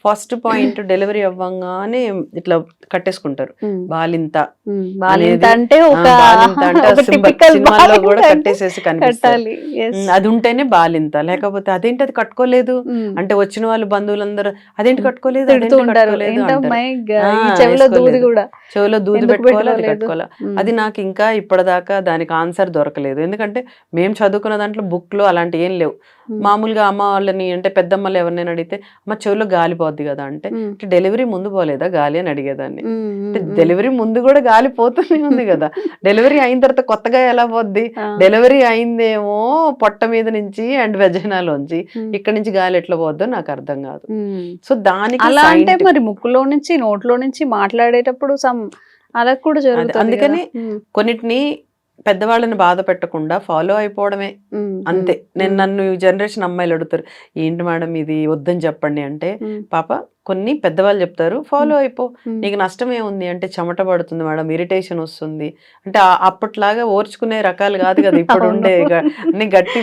First point delivery అవ్వంగానే ఇట్లా కట్టేసుకుంటారు బాలింత బాలింత అనేది. అంటే ఒక బాలింత అంటే ఒక సింబల్ typical సినిమాల్లో బాలింత కూడా అంటే కట్టేసేసి కనిపిస్తారు. కట్టాలి. Yes. అది ఉంటేనే బాలింత, లేకపోతే అదేంటి అది కట్టుకోలేదు అంటే వచ్చిన వాళ్ళు బంధువులందరూ అదేంటి కట్టుకోలేదు తిడుతూ అదేంటి ఉంటారు, కట్టుకోలేదు ఏంటో అంటారు. మై ఆ, ఈ చెవిలో దూది వేసుకోలేదు, కూడా చెవిలో దూది ఎందుకు పెట్టుకోవాలి, అది పెట్టుకోలేదు? కట్టుకోవాలి. అది నాకు ఇంకా ఇప్పటిదాకా దానికి ఆన్సర్ దొరకలేదు. ఎందుకంటే మేము చదువుకున్న దాంట్లో బుక్ లో అలాంటి ఏం లేవు. మామూలుగా అమ్మ వాళ్ళని అంటే పెద్దమ్మలు ఎవరినైనా అడిగితే అమ్మ చెవిలో గాలి పోద్ది కదా అంటే డెలివరీ ముందు పోలేదా గాలి అని అడిగేదాన్ని. అంటే డెలివరీ ముందు కూడా గాలి పోతూనే ఉంది కదా, డెలివరీ అయిన తర్వాత కొత్తగా ఎలా పోద్ది? డెలివరీ అయిందేమో పొట్ట మీద నుంచి అండ్ వెజైనాలోంచి, ఇక్కడ నుంచి గాలి ఎట్లా పోద్దో నాకు అర్థం కాదు. సో దానికి అలా అంటే మరి ముక్కులో నుంచి నోట్లో నుంచి మాట్లాడేటప్పుడు అలా కూడా జరుగుతుంది అందుకని కొన్నిటిని పెద్దవాళ్ళని బాధ పెట్టకుండా ఫాలో అయిపోవడమే అంతే. నేను నన్ను ఈ జనరేషన్ అమ్మాయిలు అడుగుతారు ఏంటి మేడం ఇది వద్దని చెప్పండి అంటే, పాప కొన్ని పెద్దవాళ్ళు చెప్తారు ఫాలో అయిపో, నీకు నష్టం ఏముంది అంటే చెమట పడుతుంది మేడం, ఇరిటేషన్ వస్తుంది అంటే అప్పట్లాగా ఓర్చుకునే రకాలు కాదు కదా ఇప్పుడు ఉండే అన్ని గట్టి